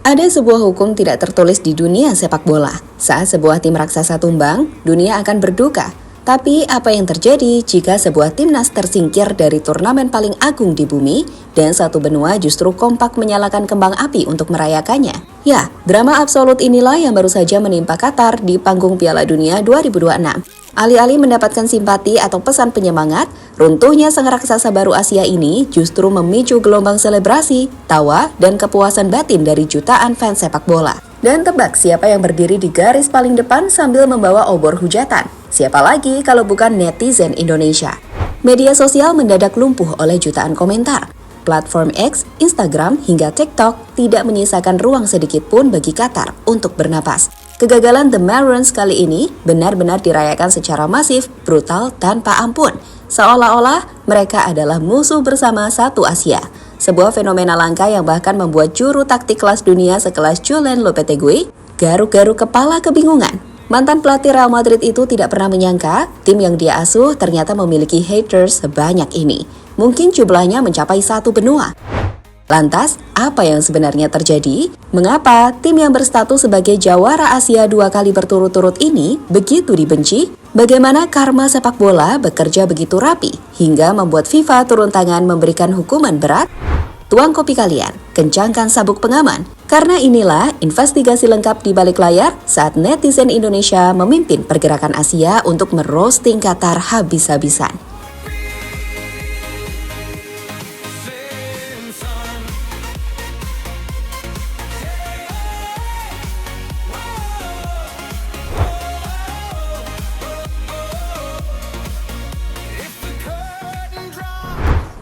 Ada sebuah hukum tidak tertulis di dunia sepak bola. Saat sebuah tim raksasa tumbang, dunia akan berduka. Tapi apa yang terjadi jika sebuah timnas tersingkir dari turnamen paling agung di bumi dan satu benua justru kompak menyalakan kembang api untuk merayakannya? Ya, drama absolut inilah yang baru saja menimpa Qatar di panggung Piala Dunia 2026. Alih-alih mendapatkan simpati atau pesan penyemangat, runtuhnya sang raksasa baru Asia ini justru memicu gelombang selebrasi, tawa, dan kepuasan batin dari jutaan fans sepak bola. Dan tebak siapa yang berdiri di garis paling depan sambil membawa obor hujatan? Siapa lagi kalau bukan netizen Indonesia? Media sosial mendadak lumpuh oleh jutaan komentar. Platform X, Instagram, hingga TikTok tidak menyisakan ruang sedikit pun bagi Qatar untuk bernapas. Kegagalan The Maroons kali ini benar-benar dirayakan secara masif, brutal, tanpa ampun. Seolah-olah mereka adalah musuh bersama satu Asia. Sebuah fenomena langka yang bahkan membuat juru taktik kelas dunia sekelas Julen Lopetegui garuk-garuk kepala kebingungan. Mantan pelatih Real Madrid itu tidak pernah menyangka tim yang dia asuh ternyata memiliki haters sebanyak ini. Mungkin jumlahnya mencapai satu benua. Lantas, apa yang sebenarnya terjadi? Mengapa tim yang berstatus sebagai jawara Asia 2 kali berturut-turut ini begitu dibenci? Bagaimana karma sepak bola bekerja begitu rapi hingga membuat FIFA turun tangan memberikan hukuman berat? Tuang kopi kalian, kencangkan sabuk pengaman, karena inilah investigasi lengkap di balik layar saat netizen Indonesia memimpin pergerakan Asia untuk merosting Qatar habis-habisan.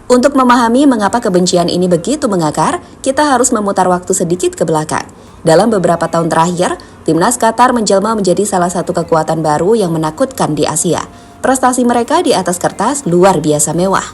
Untuk memahami mengapa kebencian ini begitu mengakar, kita harus memutar waktu sedikit ke belakang. Dalam beberapa tahun terakhir, timnas Qatar menjelma menjadi salah satu kekuatan baru yang menakutkan di Asia. Prestasi mereka di atas kertas luar biasa mewah.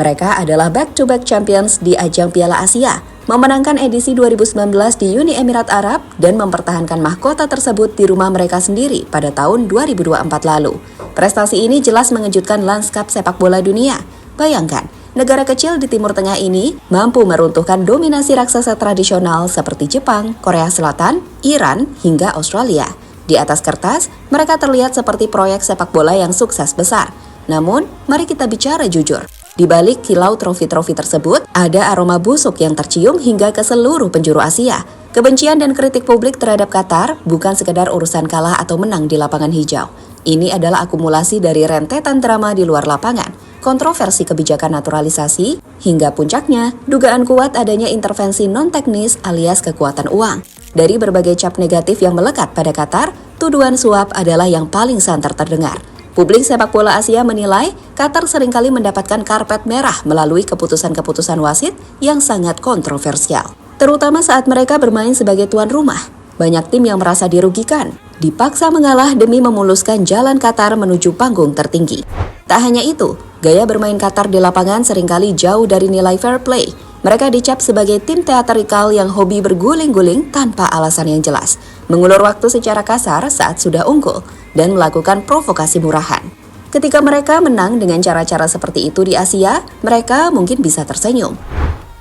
Mereka adalah back-to-back champions di ajang Piala Asia, memenangkan edisi 2019 di Uni Emirat Arab dan mempertahankan mahkota tersebut di rumah mereka sendiri pada tahun 2024 lalu. Prestasi ini jelas mengejutkan lanskap sepak bola dunia. Bayangkan, negara kecil di Timur Tengah ini mampu meruntuhkan dominasi raksasa tradisional seperti Jepang, Korea Selatan, Iran, hingga Australia. Di atas kertas, mereka terlihat seperti proyek sepak bola yang sukses besar. Namun, mari kita bicara jujur. Di balik kilau trofi-trofi tersebut, ada aroma busuk yang tercium hingga ke seluruh penjuru Asia. Kebencian dan kritik publik terhadap Qatar bukan sekedar urusan kalah atau menang di lapangan hijau. Ini adalah akumulasi dari rentetan drama di luar lapangan, kontroversi kebijakan naturalisasi, hingga puncaknya, dugaan kuat adanya intervensi non-teknis alias kekuatan uang. Dari berbagai cap negatif yang melekat pada Qatar, tuduhan suap adalah yang paling santer terdengar. Publik sepak bola Asia menilai Qatar seringkali mendapatkan karpet merah melalui keputusan-keputusan wasit yang sangat kontroversial. Terutama saat mereka bermain sebagai tuan rumah. Banyak tim yang merasa dirugikan, dipaksa mengalah demi memuluskan jalan Qatar menuju panggung tertinggi. Tak hanya itu, gaya bermain Qatar di lapangan seringkali jauh dari nilai fair play. Mereka dicap sebagai tim teatrikal yang hobi berguling-guling tanpa alasan yang jelas, mengulur waktu secara kasar saat sudah unggul, dan melakukan provokasi murahan. Ketika mereka menang dengan cara-cara seperti itu di Asia, mereka mungkin bisa tersenyum.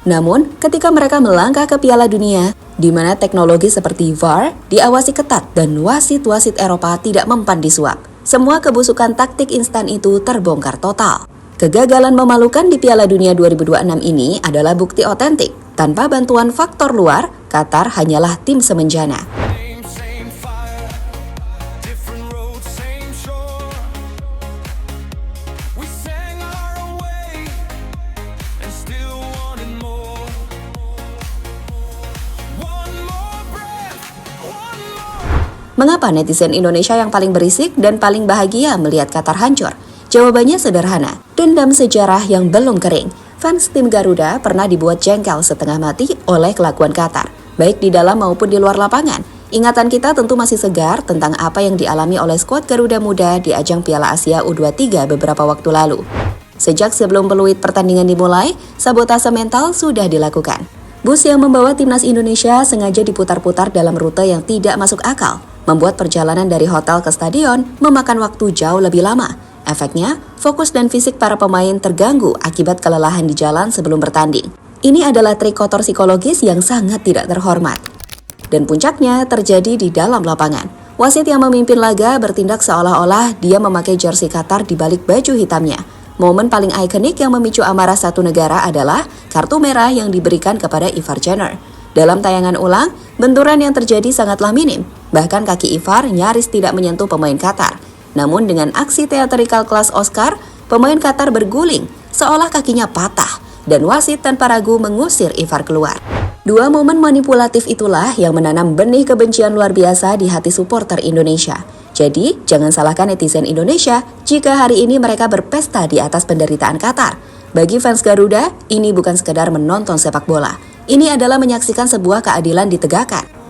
Namun, ketika mereka melangkah ke Piala Dunia, di mana teknologi seperti VAR diawasi ketat dan wasit-wasit Eropa tidak mempan disuap, semua kebusukan taktik instan itu terbongkar total. Kegagalan memalukan di Piala Dunia 2026 ini adalah bukti otentik. Tanpa bantuan faktor luar, Qatar hanyalah tim semenjana. Mengapa netizen Indonesia yang paling berisik dan paling bahagia melihat Qatar hancur? Jawabannya sederhana, dendam sejarah yang belum kering. Fans tim Garuda pernah dibuat jengkel setengah mati oleh kelakuan Qatar, baik di dalam maupun di luar lapangan. Ingatan kita tentu masih segar tentang apa yang dialami oleh skuad Garuda Muda di ajang Piala Asia U23 beberapa waktu lalu. Sejak sebelum peluit pertandingan dimulai, sabotase mental sudah dilakukan. Bus yang membawa timnas Indonesia sengaja diputar-putar dalam rute yang tidak masuk akal, membuat perjalanan dari hotel ke stadion memakan waktu jauh lebih lama. Efeknya, fokus dan fisik para pemain terganggu akibat kelelahan di jalan sebelum bertanding. Ini adalah trik kotor psikologis yang sangat tidak terhormat. dan puncaknya terjadi di dalam lapangan. Wasit yang memimpin laga bertindak seolah-olah dia memakai jersey Qatar di balik baju hitamnya. Momen paling ikonik yang memicu amarah satu negara adalah kartu merah yang diberikan kepada Ivar Jenner. Dalam tayangan ulang, benturan yang terjadi sangatlah minim. Bahkan kaki Ivar nyaris tidak menyentuh pemain Qatar. Namun dengan aksi teatrikal kelas Oscar, pemain Qatar berguling seolah kakinya patah dan wasit tanpa ragu mengusir Ivar keluar. Dua momen manipulatif itulah yang menanam benih kebencian luar biasa di hati supporter Indonesia. Jadi, jangan salahkan netizen Indonesia jika hari ini mereka berpesta di atas penderitaan Qatar. Bagi fans Garuda, ini bukan sekedar menonton sepak bola. Ini adalah menyaksikan sebuah keadilan ditegakkan.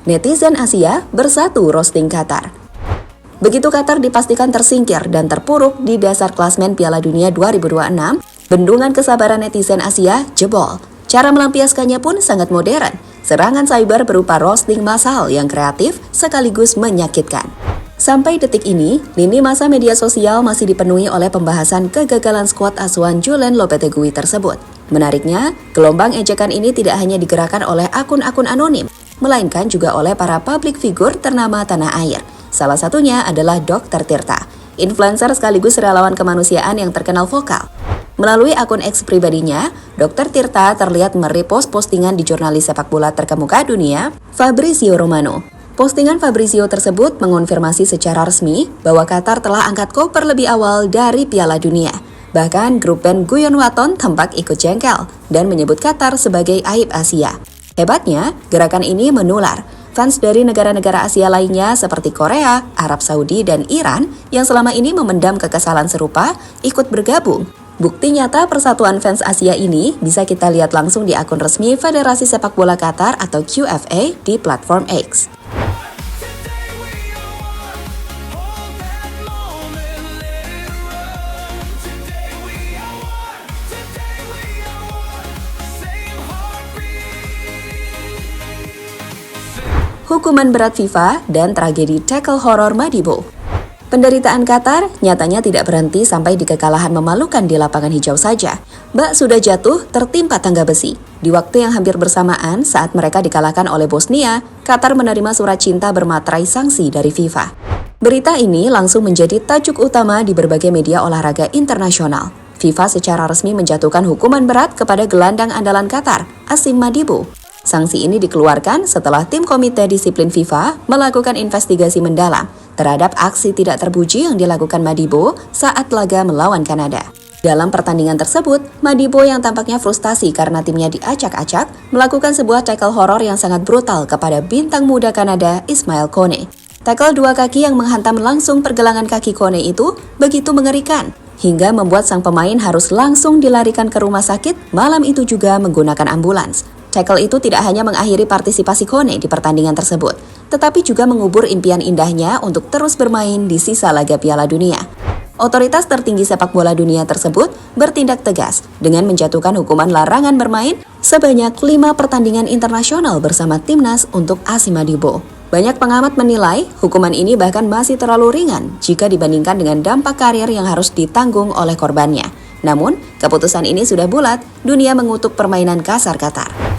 Netizen Asia bersatu roasting Qatar. Begitu Qatar dipastikan tersingkir dan terpuruk di dasar klasmen Piala Dunia 2026, bendungan kesabaran netizen Asia jebol. Cara melampiaskannya pun sangat modern. Serangan cyber berupa roasting massal yang kreatif sekaligus menyakitkan. Sampai detik ini, lini masa media sosial masih dipenuhi oleh pembahasan kegagalan skuad asuhan Julen Lopetegui tersebut. Menariknya, gelombang ejekan ini tidak hanya digerakkan oleh akun-akun anonim, melainkan juga oleh para public figure ternama tanah air. Salah satunya adalah Dr. Tirta, influencer sekaligus relawan kemanusiaan yang terkenal vokal. Melalui akun X pribadinya, Dr. Tirta terlihat merepost postingan di jurnalis sepak bola terkemuka dunia, Fabrizio Romano. Postingan Fabrizio tersebut mengonfirmasi secara resmi bahwa Qatar telah angkat koper lebih awal dari Piala Dunia. Bahkan grup band Guyon Waton tampak ikut jengkel dan menyebut Qatar sebagai aib Asia. Hebatnya, gerakan ini menular. Fans dari negara-negara Asia lainnya seperti Korea, Arab Saudi, dan Iran yang selama ini memendam kekesalan serupa ikut bergabung. Bukti nyata persatuan fans Asia ini bisa kita lihat langsung di akun resmi Federasi Sepak Bola Qatar atau QFA di platform X. Hukuman berat FIFA dan tragedi tackle horor Madibo. Penderitaan Qatar nyatanya tidak berhenti sampai di kekalahan memalukan di lapangan hijau saja. Bak sudah jatuh tertimpa tangga besi. Di waktu yang hampir bersamaan saat mereka dikalahkan oleh Bosnia, Qatar menerima surat cinta bermaterai sanksi dari FIFA. Berita ini langsung menjadi tajuk utama di berbagai media olahraga internasional. FIFA secara resmi menjatuhkan hukuman berat kepada gelandang andalan Qatar, Asim Madibo. Sanksi ini dikeluarkan setelah tim Komite Disiplin FIFA melakukan investigasi mendalam terhadap aksi tidak terpuji yang dilakukan Madibo saat laga melawan Kanada. Dalam pertandingan tersebut, Madibo yang tampaknya frustasi karena timnya diacak-acak melakukan sebuah tackle horor yang sangat brutal kepada bintang muda Kanada Ismail Kone. Tackle dua kaki yang menghantam langsung pergelangan kaki Kone itu begitu mengerikan, hingga membuat sang pemain harus langsung dilarikan ke rumah sakit malam itu juga menggunakan ambulans. Tackle itu tidak hanya mengakhiri partisipasi Kone di pertandingan tersebut, tetapi juga mengubur impian indahnya untuk terus bermain di sisa laga Piala Dunia. Otoritas tertinggi sepak bola dunia tersebut bertindak tegas dengan menjatuhkan hukuman larangan bermain sebanyak 5 pertandingan internasional bersama timnas untuk Asim Madibo. Banyak pengamat menilai hukuman ini bahkan masih terlalu ringan jika dibandingkan dengan dampak karir yang harus ditanggung oleh korbannya. Namun, keputusan ini sudah bulat, dunia mengutuk permainan kasar Qatar.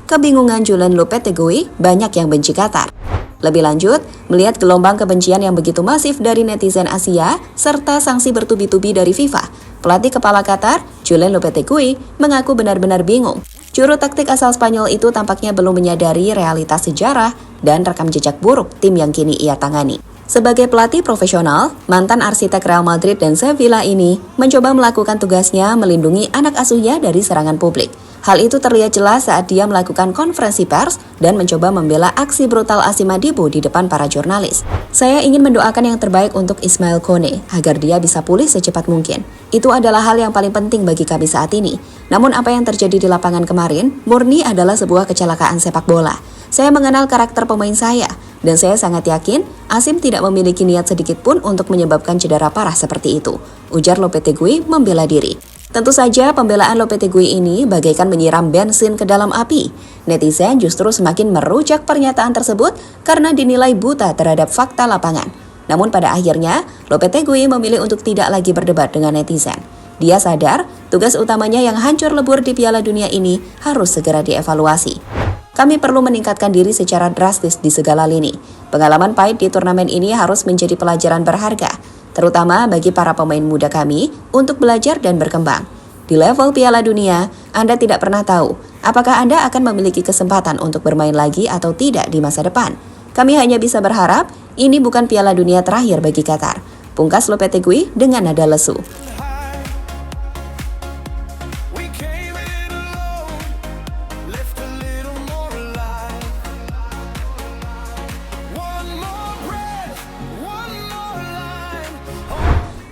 Kebingungan Julen Lopetegui, banyak yang benci Qatar. Lebih lanjut, melihat gelombang kebencian yang begitu masif dari netizen Asia, serta sanksi bertubi-tubi dari FIFA, pelatih kepala Qatar, Julen Lopetegui, mengaku benar-benar bingung. Juru taktik asal Spanyol itu tampaknya belum menyadari realitas sejarah dan rekam jejak buruk tim yang kini ia tangani. Sebagai pelatih profesional, mantan arsitek Real Madrid dan Sevilla ini mencoba melakukan tugasnya melindungi anak asuhnya dari serangan publik. Hal itu terlihat jelas saat dia melakukan konferensi pers dan mencoba membela aksi brutal Asim Madibo di depan para jurnalis. Saya ingin mendoakan yang terbaik untuk Ismail Kone agar dia bisa pulih secepat mungkin. Itu adalah hal yang paling penting bagi kami saat ini. Namun apa yang terjadi di lapangan kemarin murni adalah sebuah kecelakaan sepak bola. Saya mengenal karakter pemain saya. Dan saya sangat yakin Asim tidak memiliki niat sedikit pun untuk menyebabkan cedera parah seperti itu, ujar Lopetegui membela diri. Tentu saja pembelaan Lopetegui ini bagaikan menyiram bensin ke dalam api. Netizen justru semakin merujak pernyataan tersebut karena dinilai buta terhadap fakta lapangan. Namun pada akhirnya, Lopetegui memilih untuk tidak lagi berdebat dengan netizen. Dia sadar tugas utamanya yang hancur lebur di Piala Dunia ini harus segera dievaluasi. Kami perlu meningkatkan diri secara drastis di segala lini. Pengalaman pahit di turnamen ini harus menjadi pelajaran berharga, terutama bagi para pemain muda kami untuk belajar dan berkembang. Di level Piala Dunia, Anda tidak pernah tahu apakah Anda akan memiliki kesempatan untuk bermain lagi atau tidak di masa depan. Kami hanya bisa berharap ini bukan Piala Dunia terakhir bagi Qatar, pungkas Lopetegui dengan nada lesu.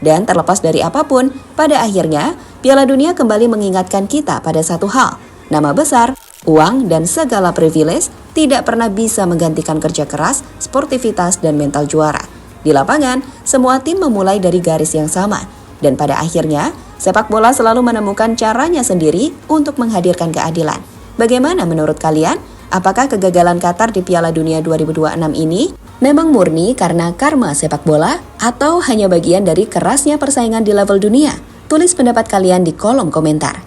Dan terlepas dari apapun, pada akhirnya Piala Dunia kembali mengingatkan kita pada satu hal. Nama besar, uang, dan segala privilege tidak pernah bisa menggantikan kerja keras, sportivitas, dan mental juara. Di lapangan, semua tim memulai dari garis yang sama. Dan pada akhirnya, sepak bola selalu menemukan caranya sendiri untuk menghadirkan keadilan. Bagaimana menurut kalian? Apakah kegagalan Qatar di Piala Dunia 2026 ini memang murni karena karma sepak bola atau hanya bagian dari kerasnya persaingan di level dunia? Tulis pendapat kalian di kolom komentar.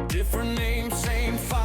Different name, same fire.